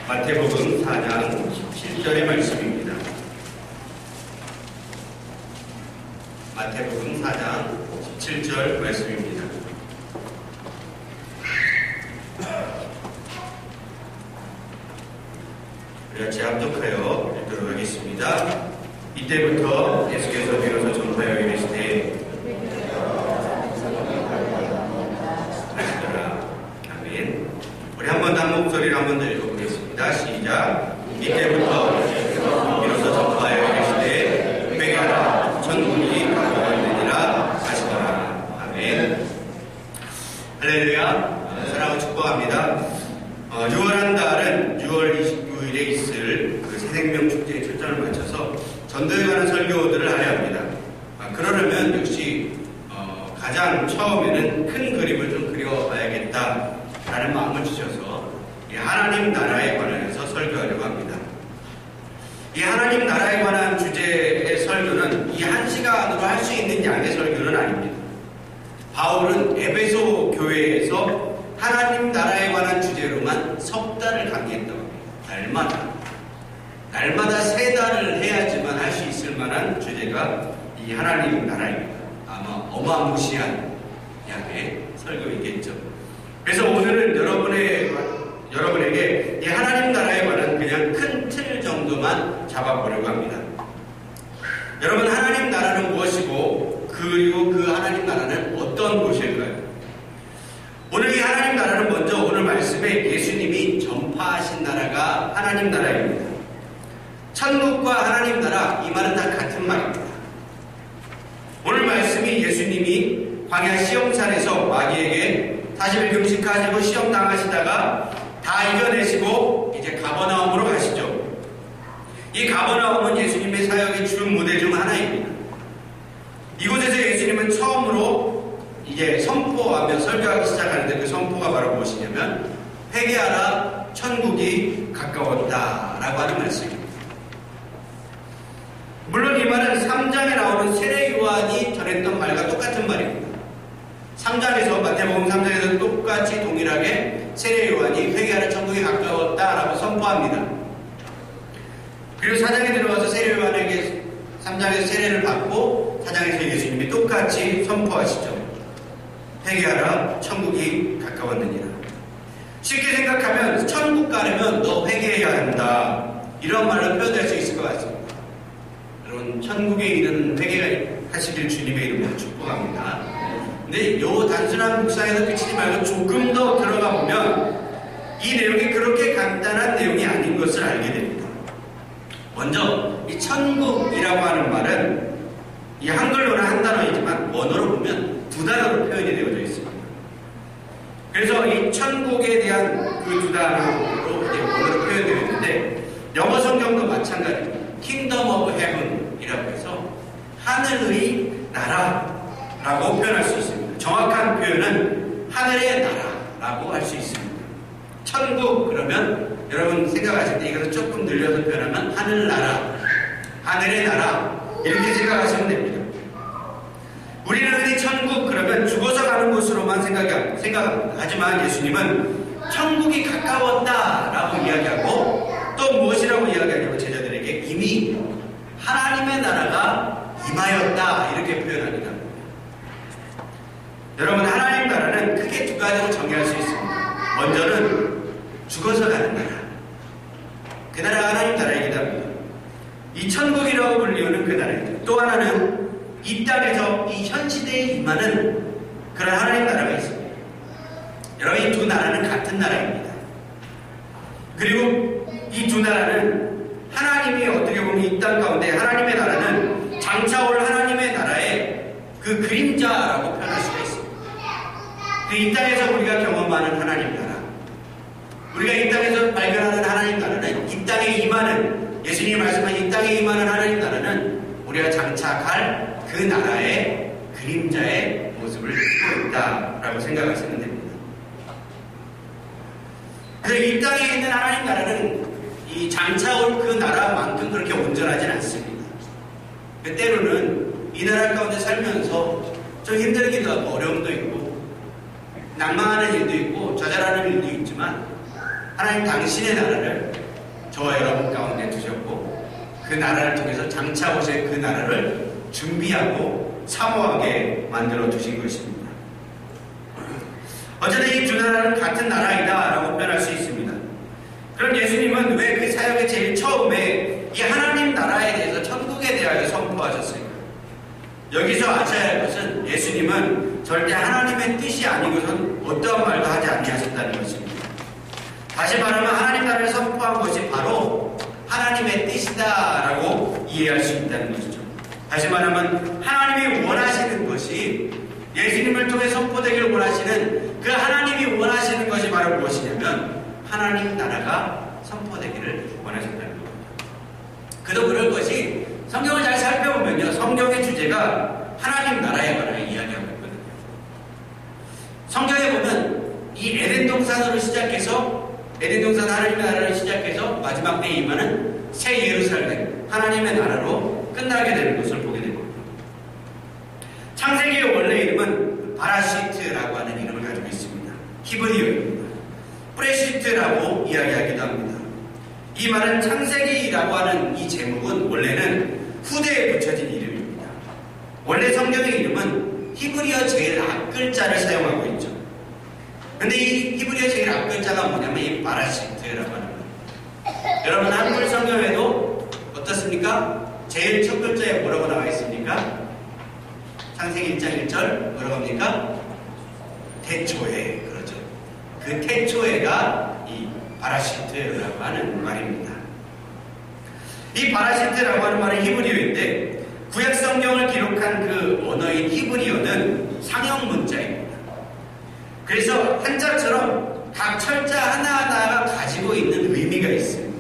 마태복음 4장 17절의 말씀입니다. 마태복음 4장 17절 말씀입니다. 우리가 제압독하여 읽도록 하겠습니다. 이때부터 예수께서 비로소 전파하여 이르시되 하시더라. 아멘. 우리 한 번 한 목소리를 한 번 더 읽어보겠습니다. 시작. 이때부터 비로소 전파하여 이르시되 회개하라 천국이 가까웠느니라 하시더라. 아멘. 할렐루야. 사랑하고 축복합니다. 6월 한 달은 6월 29일에 있을 그 새생명 축제에 초점을 맞춰서 전도에 관한 설교들을 하려 합니다. 그러려면 역시 가장 처음에는 큰 그림을 좀 그려봐야겠다라는 마음을 주셔서 이 하나님 나라에 관해서 설교하려고 합니다. 이 하나님 나라에 관한 주제의 설교는 이 한 시간으로 할 수 있는 양의 설교는 아닙니다. 바울은 에베소 교회에서 하나님 나라에 관한 주제로만 석 달을 강의했다고 합니다. 날마다 3달을 해야지만 할 수 있을 만한 주제가 이 하나님 나라입니다. 아마 어마무시한 양의 설교이겠죠. 그래서 오늘은 여러분에게 이 하나님 나라에 관한 그냥 큰 틀 정도만 잡아보려고 합니다. 여러분, 하나님 나라는 무엇이고 그리고 그 하나님 나라는 어떤 곳일까요? 오늘 이 하나님 나라는 먼저 오늘 말씀에 예수님이 전파하신 나라가 하나님 나라입니다. 천국과 하나님 나라, 이 말은 다 같은 말입니다. 오늘 말씀이 예수님이 광야 시험산에서 마귀에게 40일 금식하시고 시험 당하시다가 다 이겨내시고 이제 가버나움으로 가시죠. 이 가버나움은 예수님의 사역의 주 무대 중 하나입니다. 이곳에서 예수님은 처음으로 이제 선포하며 설교하기 시작하는데 그 선포가 바로 무엇이냐면 회개하라 천국이 가까웠다라고 하는 말씀입니다. 물론 이 말은 3장에 나오는 세례 요한이 전했던 말과 똑같은 말입니다. 3장에서 마태복음 3장에서 똑같이 동일하게 세례 요한이 회개하라 천국이 가까웠다라고 선포합니다. 그리고 4장에 들어가서 세례 요한에게 3장에서 세례를 받고 4장에서 예수님이 똑같이 선포하시죠. 회개하라 천국이 가까웠느니라. 쉽게 생각하면 천국 가려면 너 회개해야 한다, 이런 말로 표현할 수 있을 것 같습니다. 여러분, 천국에 이르는 회개하시길 주님의 이름으로 축복합니다. 근데 요 단순한 묵상에서 그치지 말고 조금 더 들어가 보면 이 내용이 그렇게 간단한 내용이 아닌 것을 알게 됩니다. 먼저 이 천국이라고 하는 말은 이 한글로는 한 단어이지만 원어로 보면 2단어로 표현이 되어져 있습니다. 그래서 이 천국에 대한 그 2단어로 이제 원어로 표현되어 있는데 영어 성경도 마찬가지입니다. Kingdom of Heaven이라고 해서 하늘의 나라라고 표현할 수 있습니다. 정확한 표현은 하늘의 나라라고 할 수 있습니다. 천국 그러면 여러분 생각하실 때 이것을 조금 늘려서 표현하면 하늘나라, 하늘의 나라, 이렇게 생각하시면 됩니다. 우리는 흔히 천국 그러면 죽어서 가는 곳으로만 생각합니다. 하지만 예수님은 천국이 가까웠다라고 이야기하고 또 무엇이라고 이야기하냐면 제자들에게 이미 하나님의 나라가 임하였다, 이렇게 표현합니다. 여러분, 하나님 나라는 크게 2가지로 정의할 수 있습니다. 먼저는 죽어서 가는 나라, 그 나라가 하나님 나라이기도 합니다. 이 천국이라고 불리우는 그 나라입니다. 또 하나는 이 땅에서 이 현 시대에 임하는 그런 하나님 나라가 있습니다. 여러분, 이 2 나라는 같은 나라입니다. 그리고 이 2 나라는 하나님이 어떻게 보면 이 땅 가운데 하나님의 나라는 장차 올 하나님의 나라의 그 그림자라고 표현할 수가 있습니다. 그 이 땅에서 우리가 경험하는 하나님 나라, 우리가 이 땅에서 발견하는 하나님 나라는 이 땅에 임하는, 예수님이 말씀한 이 땅에 임하는 하나님 나라는 우리가 장차 갈 그 나라의 그림자의 모습을 띠고 있다라고 생각하시면 됩니다. 그래서 이 땅에 있는 하나님 나라는 이 장차 올 그 나라만큼 그렇게 온전하진 않습니다. 때로는 이 나라 가운데 살면서 좀 힘들기도 하고 어려움도 있고 낭망하는 일도 있고 좌절하는 일도 있지만 하나님 당신의 나라를 저와 여러분 가운데 두셨고 그 나라를 통해서 장차 오실 그 나라를 준비하고 사모하게 만들어 두신 것입니다. 어쨌든 이 두 나라는 같은 나라이다 라고 표현할 수 있습니다. 그럼 예수님은 왜 그 사역의 제일 처음에 이 하나님 나라에 대해서 천국에 대하여 선포하셨을까요? 여기서 아셔야 할 것은 예수님은 절대 하나님의 뜻이 아니고선 어떠한 말도 하지 아니하셨다는 것입니다. 다시 말하면 하나님 나라를 선포한 것이 바로 하나님의 뜻이다라고 이해할 수 있다는 것이죠. 다시 말하면 하나님이 원하시는 것이 예수님을 통해 선포되기를 원하시는 그 하나님이 원하시는 것이 바로 무엇이냐면 하나님 나라가 선포되기를 원하셨다는 겁니다. 그도 그럴 것이 성경을 잘 살펴보면요, 성경의 주제가 하나님 나라에 관하여 이야기하고 있거든요. 성경에 보면 이 에덴 동산으로 시작해서 에덴 동산 하나님의 나라를 시작해서 마지막 때에 임하는 새 예루살렘 하나님의 나라로 끝나게 되는 것을 보게 됩니다. 창세기의 원래 이름은 바라시트라고 하는 이름을 가지고 있습니다. 히브리어입니다. 프레시트라고 이야기하기도 합니다. 이 말은 창세기라고 하는 이 제목은 원래는 후대에 붙여진 이름입니다. 원래 성경의 이름은 히브리어 제일 앞글자를 사용하고 있죠. 근데 이 히브리어 제일 앞글자가 뭐냐면 이 바라시트라고 하는 거예요. 여러분 한글 성경에도 어떻습니까? 제일 첫 글자에 뭐라고 나와 있습니까? 창세기 1장 1절 뭐라고 합니까? 태초에, 그러죠. 그 태초에가 이 바라시트라고 하는 말입니다. 이 바라시트라고 하는 말은 히브리어인데 구약 성경을 기록한 그 언어인 히브리어는 상형 문자입니다. 그래서 한자처럼 각 철자 하나하나가 가지고 있는 의미가 있습니다.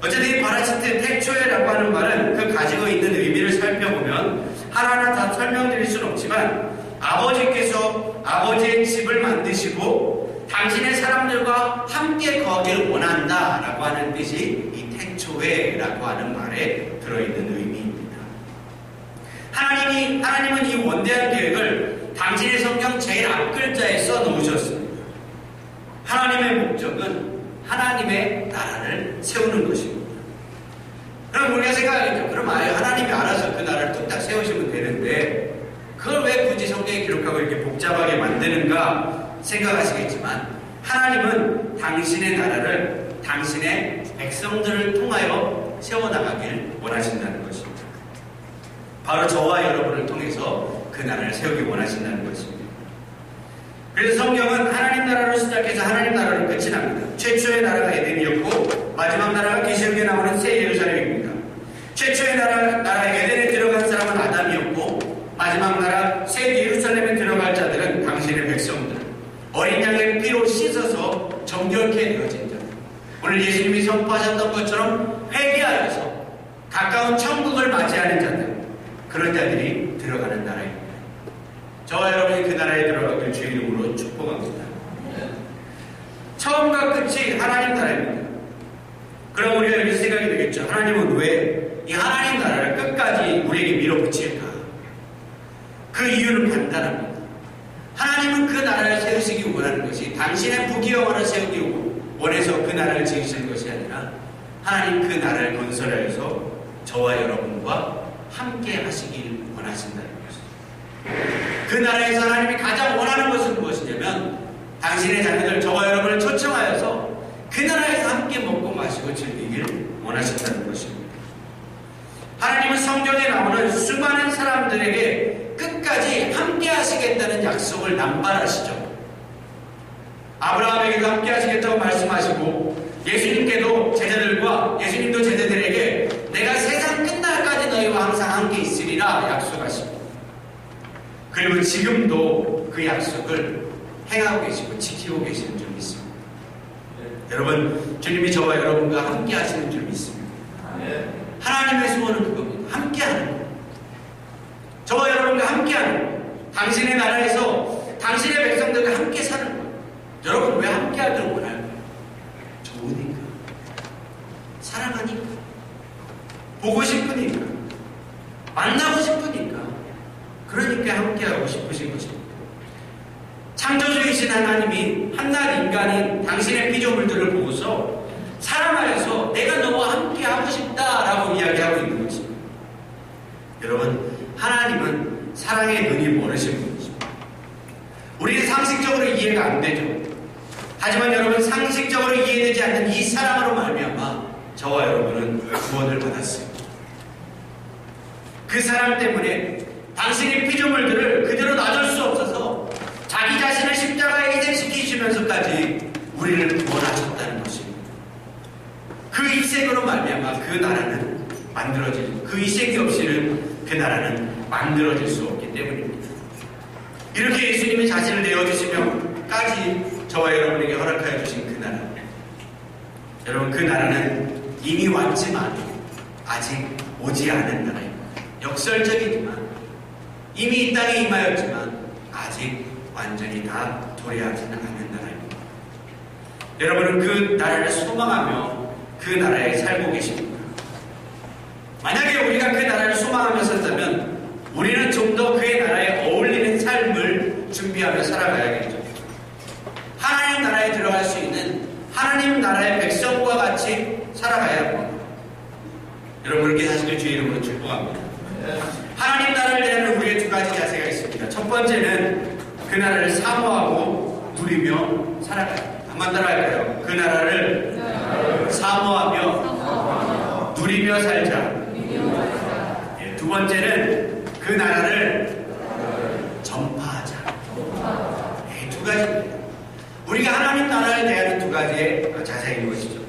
어쨌든 이 바라시트 태초에라고 하는 말은 그 가지고 있는 의미를 살펴보면 하나하나 다 설명드릴 수는 없지만 아버지께서 아버지의 집을 만드시고 당신의 사람들과 함께 거하기를 원한다 라고 하는 뜻이 이 태초에라고 하는 말에 들어있는 의미입니다. 하나님은 이 원대한 계획을 당신의 성경 제일 앞글자에 써놓으셨습니다. 하나님의 목적은 하나님의 나라를 세우는 것입니다. 그럼 우리가 생각하겠죠. 그럼 아예 하나님이 알아서 그 나라를 뚝딱 세우시면 되는데 그걸 왜 굳이 성경에 기록하고 이렇게 복잡하게 만드는가 생각하시겠지만 하나님은 당신의 나라를 당신의 백성들을 통하여 세워나가길 원하신다는 것입니다. 바로 저와 여러분을 통해서 그 나라를 세우기 원하신다는 것입니다. 그래서 성경은 하나님 나라로 시작해서 하나님 나라로 끝이 납니다. 최초의 나라가 에덴이었고 마지막 나라가 계시록에 나오는 새 예루살렘입니다. 최초의 나라 에덴에 들어간 사람은 아담이었고 마지막 나라 새 예루살렘에 들어갈 자들은 당신의 백성들, 어린 양의 피로 씻어서 정결케 되어진 자들, 오늘 예수님이 선포하셨던 것처럼 회개하여서 가까운 천국을 맞이하는 자들, 그런 자들이 들어가는 나라입니다. 저와 여러분이 그 나라에 들어가길 주의 이름으로 축복합니다. 처음과 끝이 하나님 나라입니다. 그럼 우리가 이렇게 생각이 되겠죠. 하나님은 왜 이 하나님 나라를 끝까지 우리에게 밀어붙일까? 그 이유는 간단합니다. 하나님은 그 나라를 세우시기 원하는 것이 당신의 부귀영화를 세우기 원해서 그 나라를 지으시는 것이 아니라 하나님 그 나라를 건설하여서 저와 여러분과 함께 하시길 원하신다는 것입니다. 그 나라에서 하나님이 가장 원하는 것은 무엇이냐면 당신의 자녀들 저와 여러분을 초청하여서 그 나라에서 함께 먹고 마시고 즐기길 원하신다는 것입니다. 하나님은 성경에 나오는 수많은 사람들에게 끝까지 함께 하시겠다는 약속을 남발하시죠. 아브라함에게도 함께 하시겠다고 말씀하시고 예수님께도 제자들과 예수님도 제자들에게 내가 세상 끝날까지 너희와 항상 함께 있으리라 약속하시고 그리고 지금도 그 약속을 행하고 계시고 지키고 계시는 줄 믿습니다. 여러분, 주님이 저와 여러분과 함께 하시는 줄 믿습니다. 하나님의 소원은 그겁니다. 함께 하는 것. 저와 여러분과 함께 하는 것. 당신의 나라에서 당신의 백성들과 함께 사는 것. 여러분 왜 함께 하기를 원할까요? 좋으니까. 사랑하니까. 보고 싶으니까. 만나고 싶으니까. 그러니까 함께하고 싶으신 것입니다. 창조주이신 하나님이 한낱 인간인 당신의 피조물들을 보고서 사랑의 눈이 멀으신 분이십니다. 우리는 상식적으로 이해가 안 되죠. 하지만 여러분, 상식적으로 이해되지 않는 이 사랑으로 말미암아 저와 여러분은 구원을 받았습니다. 그 사랑 때문에 당신의 피조물들을 그대로 놔둘 수 없어서 자기 자신을 십자가에 희생시키시면서까지 우리를 구원하셨다는 것입니다. 그 희생으로 말미암아 그 나라는 그 희생이 없이는 그 나라는 만들어질 수 없기 때문입니다. 이렇게 예수님이 자신을 내어주시며까지 저와 여러분에게 허락하여 주신 그 나라, 여러분, 그 나라는 이미 왔지만 아직 오지 않은 나라입니다. 역설적이지만 이미 이 땅에 임하였지만 아직 완전히 다 도래하지는 않은 나라입니다. 여러분은 그 나라를 소망하며 그 나라에 살고 계십니다. 만약에 우리가 그 나라를 소망하며 산다면 우리는 좀 더 그의 나라에 어울리는 삶을 준비하며 살아가야겠죠. 하나님 나라에 들어갈 수 있는 하나님 나라의 백성과 같이 살아가야 합니다. 여러분, 그렇게 사실 주의 이름으로 축복합니다. 하나님 나라를 대하는 우리의 두 가지 자세가 있습니다. 첫 번째는 그 나라를 사모하고 누리며 살아가요. 한번 따라할까요? 그 나라를 사모하며 누리며 살자. 두 번째는 그 나라를 전파하자. 두 가지입니다. 우리가 하나님 나라에 대하는 두 가지의 자세인 것이죠.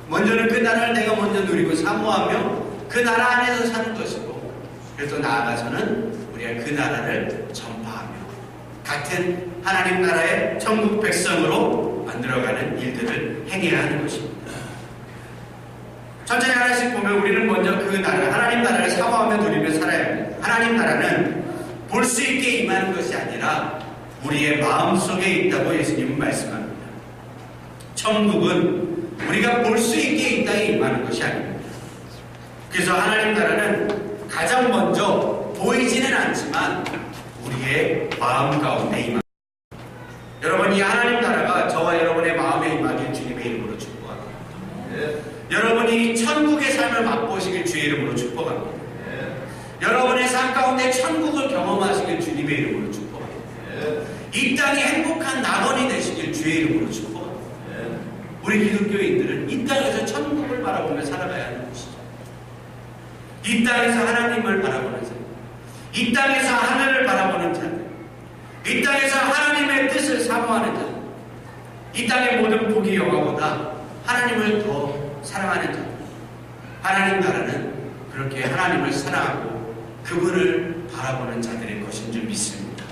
먼저는 그 나라를 내가 먼저 누리고 사모하며 그 나라 안에서 사는 것이고, 그래서 나아가서는 우리가 그 나라를 전파하며 같은 하나님 나라의 천국 백성으로 만들어가는 일들을 행해야 하는 것입니다. 천천히 하나씩 보면 우리는 먼저 그 나라, 하나님 나라를 사모하며 누리며 살아야 합니다. 하나님 나라는 볼 수 있게 임하는 것이 아니라 우리의 마음속에 있다고 예수님은 말씀합니다. 천국은 우리가 볼 수 있게 이 땅에 임하는 것이 아닙니다. 그래서 하나님 나라는 가장 먼저 보이지는 않지만 우리의 마음 가운데 임합니다. 여러분, 이 하나님 나라가 저와 여러분의 마음에 임하길 주님의 이름으로 축복합니다. 여러분이 천국의 삶을 맛보시길 주의 이름으로 축복합니다. 여러분의 삶 가운데 천국을 경험하시길 주님의 이름으로 축복합니다. 이 땅이 행복한 낙원이 되시길 주의 이름으로 축복합니다. 우리 기독교인들은 이 땅에서 천국을 바라보며 살아가야 하는 것이죠. 이 땅에서 하나님을 바라보는 사람, 이 땅에서 하늘을 바라보는 자들, 이 땅에서 하나님의 뜻을 사모하는 자들, 이 땅의 모든 복이 영화보다 하나님을 더 사랑하는 자들, 하나님 나라는 그렇게 하나님을 사랑하고 그분을 바라보는 자들의 것인 줄 믿습니다.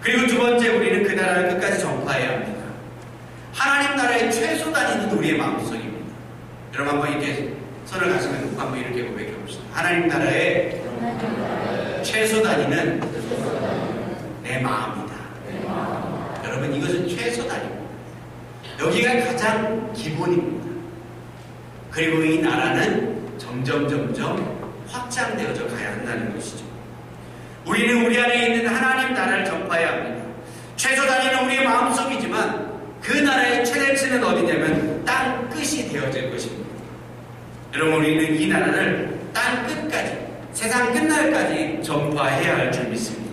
그리고 두 번째, 우리는 그 나라를 끝까지 전파해야 합니다. 하나님 나라의 최소 단위는 우리의 마음속입니다. 여러분, 한번 이렇게 손을 가슴에 놓고 한번 이렇게 고백해 봅시다. 하나님 나라의 최소 단위는 내 마음이다. 여러분, 이것은 최소 단위입니다. 여기가 가장 기본입니다. 그리고 이 나라는 점점 확장되어져 가야 한다는 것이죠. 우리는 우리 안에 있는 하나님 나라를 전파해야 합니다. 최소 단위는 우리의 마음속이지만 그 나라의 최대치는 어디냐면 땅 끝이 되어질 것입니다. 여러분, 우리는 이 나라를 땅 끝까지, 세상 끝날까지 전파해야 할 줄 믿습니다.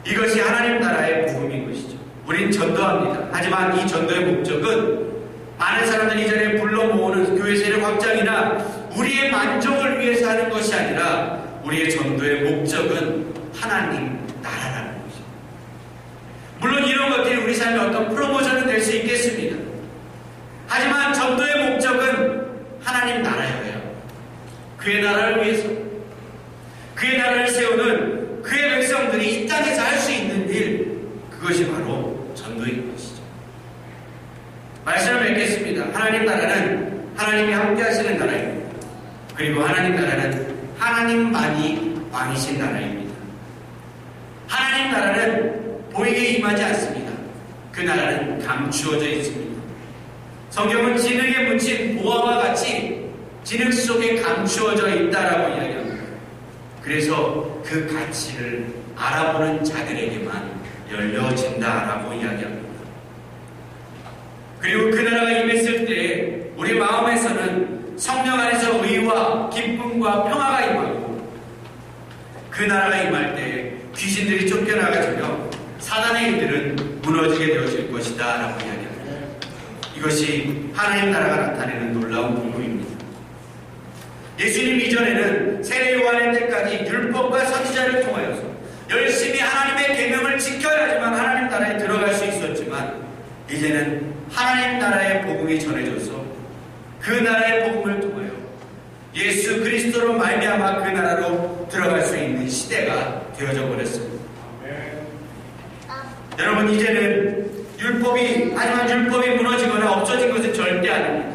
이것이 하나님 나라의 복음인 것이죠. 우린 전도합니다. 하지만 이 전도의 목적은 많은 사람들이 이 자리에 불러 모으는 교회 세력 확장이나 우리의 만족을 위해서 하는 것이 아니라 우리의 전도의 목적은 하나님 나라라는 것입니다. 물론 이런 것들이 우리 삶에 어떤 프로모션은 될 수 있겠습니다. 하지만 전도의 목적은 하나님 나라여야 그의 나라를 위해서, 그의 나라를 세우는 그의 백성들이 이 땅에서 할 수 있는 일, 그것이 바로 전도인 것이죠. 말씀을 맺겠습니다. 하나님 나라는 하나님이 함께 하시는 나라입니다. 그리고 하나님 나라는 하나님만이 왕이신 나라입니다. 하나님 나라는 보이게 임하지 않습니다. 그 나라는 감추어져 있습니다. 성경은 진흙에 묻힌 보화와 같이 진흙 속에 감추어져 있다라고 이야기합니다. 그래서 그 가치를 알아보는 자들에게만 열려진다라고 이야기합니다. 그리고 그 나라가 임했을 때 우리 마음에서는 성령 안에서 의와 기쁨과 평화가 임하고, 그 나라가 임할 때 귀신들이 쫓겨나가지며 사단의 일들은 무너지게 되어질 것이다 라고 이야기합니다. 이것이 하나님 나라가 나타내는 놀라운 복음입니다. 예수님 이전에는 세례 요한의 때까지 율법과 선지자를 통하여서 열심히 하나님의 계명을 지켜야지만 하나님 나라에 들어갈 수 있었지만, 이제는 하나님 나라의 복음이 전해져서 그 나라의 복음을 통하여 예수 그리스도로 말미암아 그 나라로 들어갈 수 있는 시대가 되어져 버렸습니다. 여러분, 이제는 하지만 율법이 무너지거나 없어진 것은 절대 아닙니다.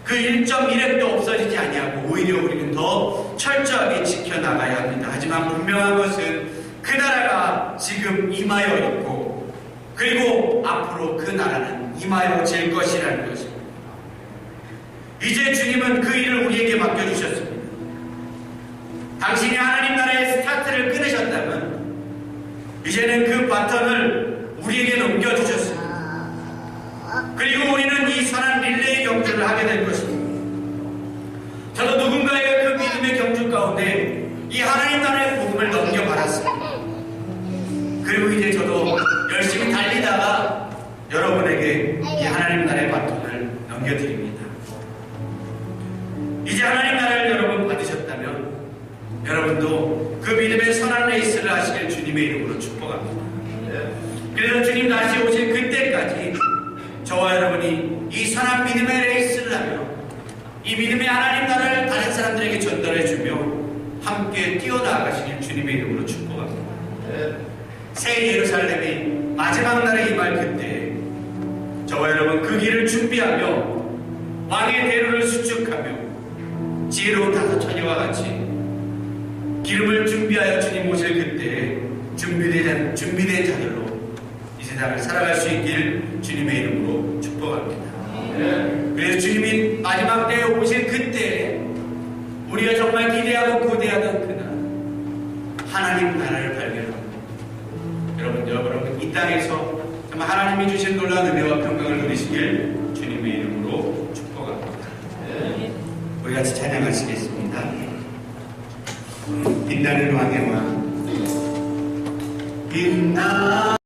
그 1.1획도 없어지지 아니하고 오히려 우리는 더 철저하게 지켜나가야 합니다. 하지만 분명한 것은 그 나라가 지금 임하여 있고, 그리고 앞으로 그 나라는 임하여질 것이라는 것입니다. 이제 주님은 그 일을 우리에게 맡겨주셨습니다. 당신이 하나님 나라의 스타트를 끊으셨다면 이제는 그 바톤을 우리에게 넘겨주셨습니다. 그리고 우리는 이 선한 릴레이 경주를 하게 될 것입니다. 저도 누군가에게 그 믿음의 경주 가운데 이 하나님 나라의 복음을 넘겨받았습니다. 그리고 이제 저도 열심히 달리다가 여러분에게 이 하나님 나라의 바톤을 넘겨드립니다. 이제 하나님 나라를 여러분 받으셨다면 여러분도 그 믿음의 선한 레이스를 하시길 주님의 이름으로 축복합니다. 그래서 주님 다시 오실 그때까지 저와 여러분이 이 선한 믿음의 레이스를 하며 이 믿음의 하나님 나라를 다른 사람들에게 전달해주며 함께 뛰어나가시길 주님의 이름으로 축복합니다. 새 예루살렘이 마지막 날에 임할 그때 저와 여러분 그 길을 준비하며 왕의 대로를 수축하며 지혜로운 다섯 처녀와 같이 기름을 준비하여 주님 오실 그때 준비된 자들로 이 세상을 살아갈 수 있길 주님의 이름으로 축복합니다. 그래서 주님이 마지막 때에 오실 그때 우리가 정말 기대하고 고대하던 그날 하나님 나라를 발견합니다. 여러분 이 땅에서 정말 하나님이 주신 놀라운 은혜와 평강을 누리시길 주님의 이름으로 축복합니다. 우리 같이 찬양하시겠습니다. 빛나는 왕의 왕 빛나